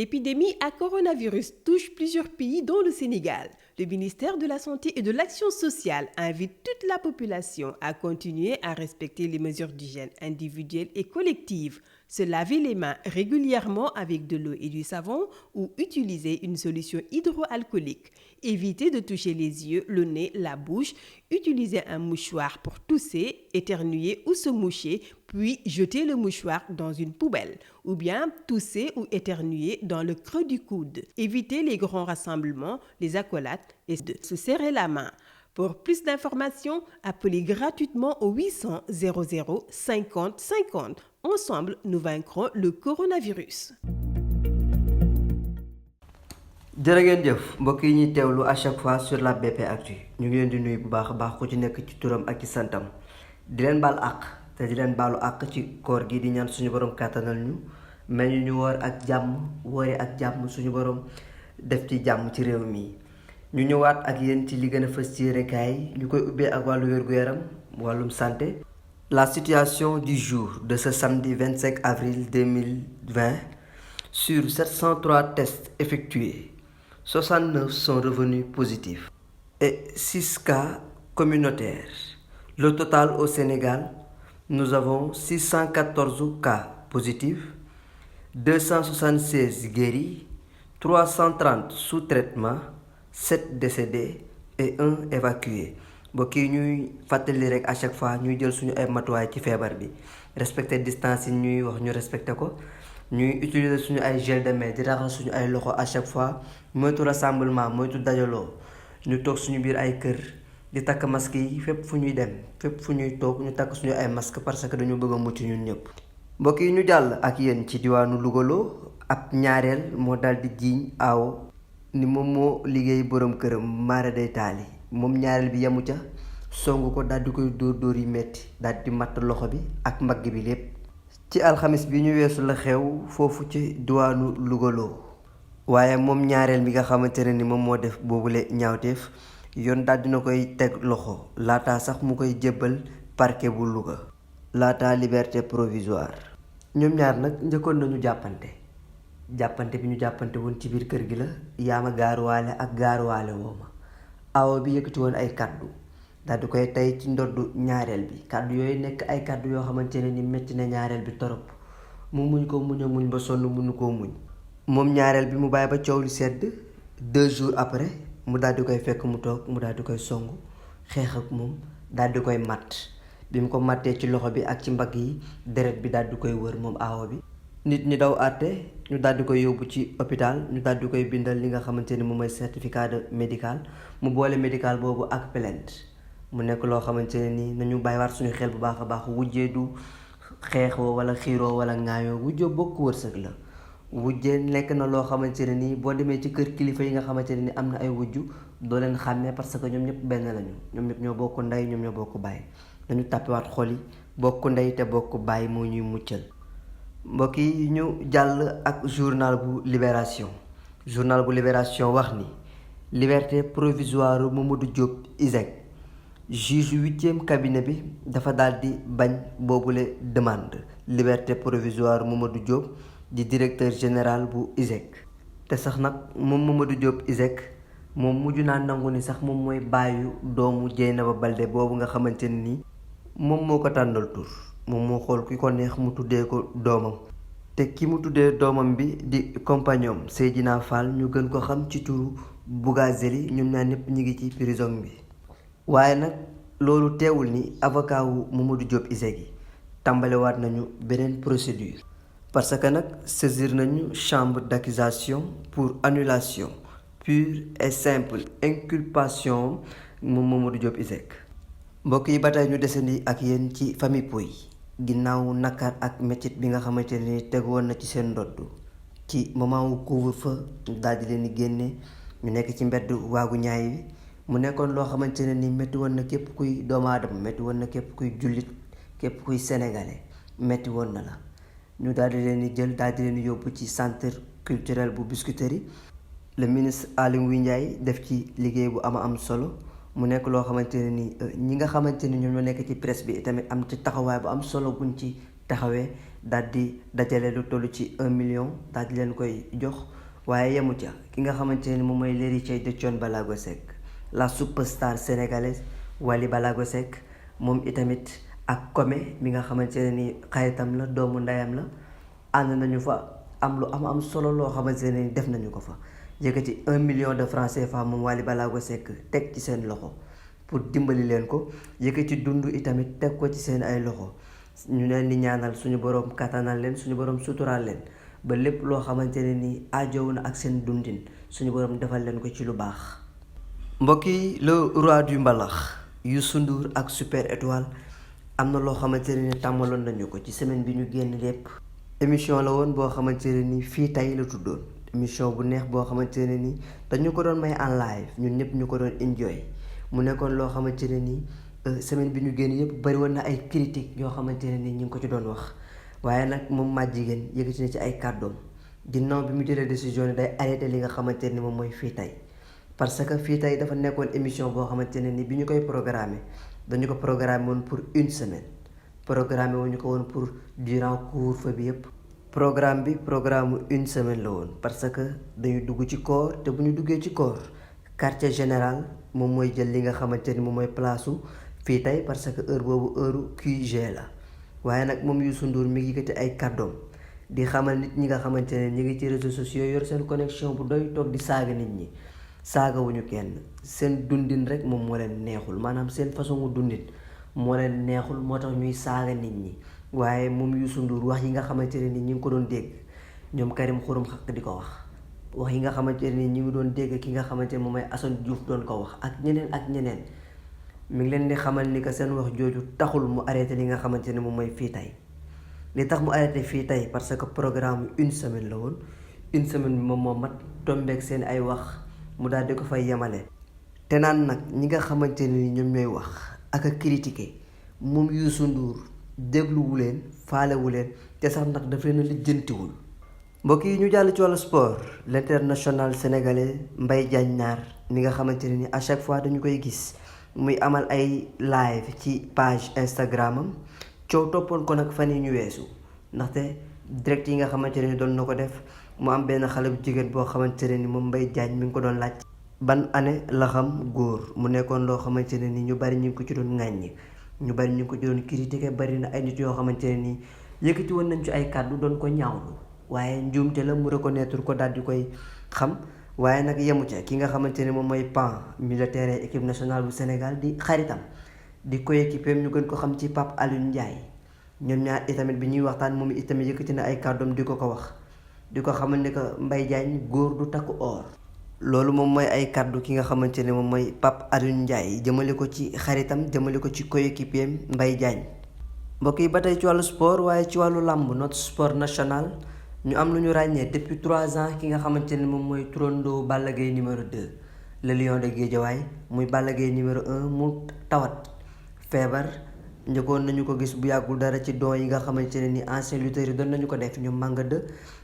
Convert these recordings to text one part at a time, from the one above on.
L'épidémie à coronavirus touche plusieurs pays dont le Sénégal. Le ministère de la Santé et de l'Action sociale invite toute la population à continuer à respecter les mesures d'hygiène individuelles et collectives, se laver les mains régulièrement avec de l'eau et du savon ou utiliser une solution hydroalcoolique. Éviter de toucher les yeux, le nez, la bouche, utiliser un mouchoir pour tousser, éternuer ou se moucher, puis jeter le mouchoir dans une poubelle, ou bien tousser ou éternuer dans le creux du coude. Éviter les grands rassemblements, les accolades et de se serrer la main. Pour plus d'informations, appelez gratuitement au 800 00 50 50. Ensemble, nous vaincrons le coronavirus. jërë ngeen jëf mbokk yi ñuy teewlu à chaque fois sur la BP Actu ñu ngi leen di nuyu bu baax a baax ku ci nekk ci turam ak ci santam di leen baal àq te di leen baalu àq ci koor gi di ñaan suñu borom kàttanal ñu mel ñu woor ak jàmm woore ak jàmm suñu borom def ci jàmm ci réew mi. ñu ñëwaat ak yéen ci li gën a fës ci yéenekaay yi ñu koy ubbee ak wàllu wér-gu-yaram wàllum santé. La situation du jour de ce samedi 25 avril 2020 sur 703 tests effectués. 69 sont revenus positifs et 6 cas communautaires. Le total au Sénégal, nous avons 614 cas positifs, 276 guéris, 330 sous traitement, 7 décédés et 1 évacué. mbokk yi ñuy fàttali rek à chaque fois ñuy jël suñu ay matuwaay ci feebar bi respecter distance yi ñuy wax ñu respecté ko. ñuy utiliser suñu ay gel de main di raxas suñu ay loxo à chaque fois moytu rassemblement moytu dajaloo ñu toog suñu biir ay kër di takk masque yi fépp fu ñuy dem fépp fu ñuy toog ñu takk suñu ay masque parce que dañu bëgg a mucc ñun ñëpp. mbokk yi ñu jàll ak yéen ci diwaanu Lougaloo ab ñaareel moo daal di jiiñ aaw ni moom moo liggéey borom këram maara day taali moom ñaareel bi yemu ca songu ko daal di koy dóor yi metti daal di matt loxo bi ak mbagg bi lépp. ci alxamis bi ñu weesu la xew foofu ci diwaanu Lougaloo waaye moom ñaareel bi nga xamante ne ni moom moo def boobule ñaawteef yoon daal dina koy teg loxo laata sax mu koy jébbal parquet bu Louga laata liberté provisoire. ñoom ñaar nag njëkkoon nañu jàppante bi ñu jàppante woon ci biir kër gi la yaama gaaruwaale ak gaaruwaale wooma awo bi yëkkati woon ay kàddu daal di koy tey ci ndoddu ñaareel bi kàddu yooyu nekk ay kàddu yoo xamante ne ni métti na ñaareel bi torop mu muñ ko muñ a muñ ba sonn mënu koo muñ. moom ñaareel bi mu bàyyi ba coow li sedd 2 jours après mu daal di koy fekk mu toog mu daal di koy songu xeex ak moom daal di koy matt bi mu ko mattee ci loxo bi ak ci mbagg yi deret bi daal di koy wër moom aawo bi. nit ñi daw àtte ñu daal di koy yóbbu ci hôpital ñu daal di koy bindal li nga xamante ni moom mooy certificat de médical mu boole médical boobu ak plainte. mu nekk loo xamante ne nii nañu bàyyiwaat suñu xel bu baax a baax wujjee du xeexoo wala xiiroo wala ŋaayoo wujjoo bokk wërsëg la wujjee nekk na loo xamante ne nii boo demee ci kër kilifa yi nga xamante ne ni am na ay wujju doo leen xàmmee parce que ñoom ñëpp benn lañu ñoom ñëpp ñoo bokk ndey ñoom ñoo bokk bàyyi dañu tàppiwaat xol yi bokk ndey te bokk bàyyi moo ñuy muccal. mbokk yi ñu jàll ak journal bu Libération wax ni liberté provisoire Mamadou Diop ISEG. juge 8e cabinet bi dafa daal di bañ boobule demande liberté provisoire Mamadou Diop di directeur général bu ISEG te sax nag moom Mamadou Diop ISEG moom mujj naa nangu ni sax moom mooy bàyyu doomu Dieynaba Balde boobu nga xamante ne ni moom moo ko tànnal tur moom moo xool ki ko neex mu tuddee ko doomam te ki mu tuddee doomam bi di compagnon Seydina Fall ñu gën ko xam ci turu Bougazeli ñoom ñaar ñëpp ñu ngi ci prison bi. waaye nag loolu teewul ni avocat wu Mamadou Diop ISEG yi tàmbalewaat nañu beneen procédure parce que nag saisir nañu chambre d'accusation pour annulation pure et simple inculpation moom Mamadou Diop ISEG. mbokk yi ba tey ñu desandi ak yéen ci famille Pouye ginnaaw nakar ak métit bi nga xamante ne ni tegoon na ci seen ndodd ci moment wu couvre-feu daal di leen di génne ñu nekk ci mbedd waagu ñaay wi. mu nekkoon loo xamante ne ni métti woon na képp kuy doomu aadama métti woon na képp kuy jullit képp kuy sénégalais métti woon na la ñu daal di leen di jël daal di leen di yóbbu ci centre culturel bu Biscuiterie le ministre Aly Ngouille Ndiaye def ci liggéey bu am solo mu nekk loo xamante ne ni ñi nga xamante ni ñoom ñoo nekk ci presse bi tamit am ci taxawaay bu am solo buñ ci taxawee daal di dajale lu toll ci 1 million daal di leen koy jox. waaye yemu ca ki nga xamante ni moom mooy l'héritier de Thione Ballago Seck la superstar sénégalaise Wally Ballago Seck moom itamit ak Komé mi nga xamante ne ni xaritam la doomu ndeyam la ànd nañu fa am lu am solo loo xamante ne ni def nañu ko fa yëkkati 1 million de francs CFA moom Wally Ballago Seck teg ci seen loxo pour dimbali leen ko yëkkati dund itamit teg ko ci seen ay loxo ñu leen di ñaanal suñu borom kattanal leen suñu borom suturaal leen ba lépp loo xamante ne ni aajowu na ak seen dundin suñu borom defal leen ko ci lu baax. mbokk yi le roi du mbalax Youssou Ndour ak Super Étoile am na loo xamante ne ni tàmmaloon nañu ko ci semaine bi ñu génn lépp. émission la woon boo xamante ne ni fii tey la tuddoon émission bu neex boo xamante ne ni dañu ko doon may en live ñun ñëpp ñu ko doon enjoy mu nekkoon loo xamante ne ni semaine bi ñu génn yëpp bari woon na ay critiques yoo xamante ne ni ñu ngi ko ci doon wax. waaye nag moom maa jigéen yëkkati na ci ay kàddoom ginnaaw bi mu jëlee décision ne day arrêté li nga xamante ni moom mooy fii tey parce que fii tey dafa nekkoon émission boo xamante ne ni bi ñu koy programmé dañu ko programmé woon pour une semaine programmé wuñu ko woon pour durant couvre-feu bi yëpp. programme une semaine la woon parce que dañu dugg ci koor te bu ñu duggee ci koor quartier général moom mooy jël li nga xamante ni moom mooy place su fii tey parce que heure boobu heure QG la. waaye nag moom Youssou Ndour mi ngi yëkkati ay kàddoom di xamal nit ñi nga xamante ne ñu ngi ci réseaux sociaux yor seen connexion bu doy toog di saaga nit ñi saagawuñu kenn seen dundin rek moom moo leen neexul maanaam seen façon dundin moo leen neexul moo tax ñuy saaga nit ñi waaye moom Youssou Ndour wax yi nga xamante ne ni ñu ngi ko doon dégg ñoom Karim Xurum Xaq di ko wax yi nga xamante ne ni ñu ngi doon dégg ki nga xamante ne moom mooy Assane Diouf doon ko wax ak ñeneen mi ngi leen di xamal ni que seen wax jooju taxul mu arrêté li nga xamante ne moom mooy fii tey li tax mu arrêté fii tey parce que programme une semaine la woon une semaine bi moom moo mat tombeek seen ay wax mu daal di ko fay yemale. te naan nag ñi nga xamante ne ni ñoom ñooy wax ak a critiquer moom Youssou Ndour dégluwu leen faalewu leen te sax nag daf leen a lijjantiwul. mbokk yi ñu jàll ci wàllu sport l'international sénégalais Mbaye Diagne Naar mi nga xamante ne ni à chaque fois dañu koy gis. muy amal ay live ci page Instagram am coow toppoon ko nag fan yi ñu weesu ndaxte direct yi nga xamante ne ni doon na ko def mu am benn xale bu jigéen boo xamante ne ni moom Mbaye Diagne mi ngi ko doon laaj ban année la xam góor mu nekkoon loo xamante ne ni ñu bari ñu ngi ko ci doon ŋàññi ñu bari ñu ngi ko ci doon critiquer bari na ay nit yoo xamante ne ni yëkkati woon nañ ci ay kàddu doon ko ñaawlu waaye njuumte la mu reconnaître ko daal di koy xam. waaye nag yemu ca ki nga xamante ne moom mooy pan militaire équipe nationale bu Sénégal di xaritam di coéquipier ñu gën ko xam ci Pape Alioune Ndiaye ñoom ñaar itamit bi ñuy waxtaan moom itamit yëkkati na ay kàddoom di ko wax di ko xamal ne que Mbaye Diagne góor du takku or. loolu moom mooy ay kàddu ki nga xamante ne moom mooy Pape Alioune Ndiaye jëmale ko ci xaritam jëmale ko ci coéquipier Mbaye Diagne. mbokk yi ba tey ci wàllu sport waaye ci wàllu làmb notre sport national. ñu am lu ñu ràññee depuis 3 ans ki nga xamante ne moom mooy turandoo Balla Gaye numéro 2 le lion de Guédiawaye muy Balla Gaye numéro 1 mu tawat feebar njëkkoon nañu ko gis bu yàggul dara ci don yi nga xamante ne ni ancien lutteurs yi doon nañu ko def ñoom Manga 2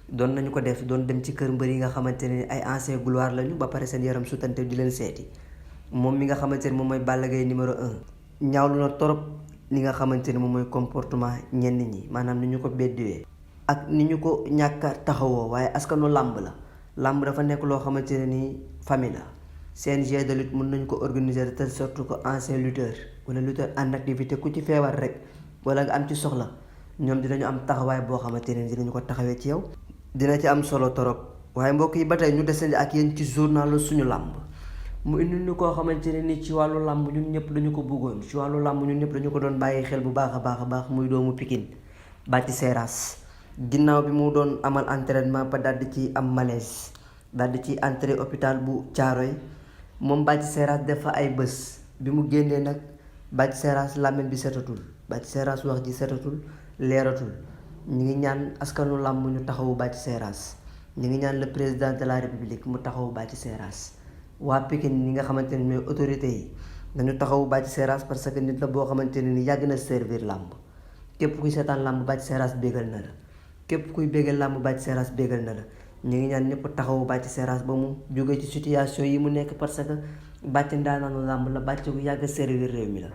doon nañu ko def doon dem ci kër mbër yi nga xamante ne ni ay ancien gloire lañu ba pare seen yaram sutante di leen seeti moom mi nga xamante ne moom mooy Balla Gaye numéro 1 ñaawlu na torop li nga xamante ne moom mooy comportement ñenn ñi maanaam ni ñu ko beddiwee ak ni ñu ko ñàkk a taxawoo waaye askanu làmb la làmb dafa nekk loo xamante ne ni famille la CNG de lutte mën nañu ko organiser de telle sorte que ancien lutteur wala lutteur en activité ku ci feebar rek wala nga am ci soxla ñoom dinañu am taxawaay boo xamante ne dinañu ko taxawee ci yow dina ci am solo torop waaye mbokk yi ba tey ñu desandi ak yéen ci journal suñu làmb mu indi ñu koo xamante ne ni ci wàllu làmb ñun ñëpp dañu ko bëggoon ci wàllu làmb ñun ñëpp dañu ko doon bàyyi xel bu baax a baax muy doomu Pikine Bathie Seras ginnaaw bi mu doon amal entraînement ba daal di ci am malaise daal di ci entré hôpital bu Thiaroye moom Bathie Seras def fa ay bés bi mu génnee nag Bathie Seras làmmiñ bi setatul Bathie Seras wax ji setatul leeratul ñu ngi ñaan askanu làmb ñu taxawu Bathie Seras ñu ngi ñaan le président de la république mu taxawu Bathie Seras waa Pikine ñi nga xamante ne ñooy autorités yi nañu taxawu Bathie Seras parce que nit la boo xamante ne ni yàgg na servir làmb képp kuy seetaan làmb Bathie Seras bégal na la képp kuy bégal làmb Bathie Seras bégal na la ñu ngi ñaan ñëpp taxawu Bathie Seras ba mu jóge ci situation yi mu nekk parce que Bathie ndaanaanu làmb la Bathie ku yàgg servir réew mi la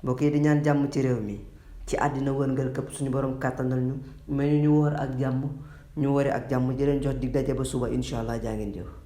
mbokk yi di ñaan jàmm ci réew mi ci àddina wërngal këpp suñu borom kàttanal ñu mais ñu woor ak jàmm ñu wari ak jàmm di leen jox dig daje ba suba incha allah jaa ngeen jëf.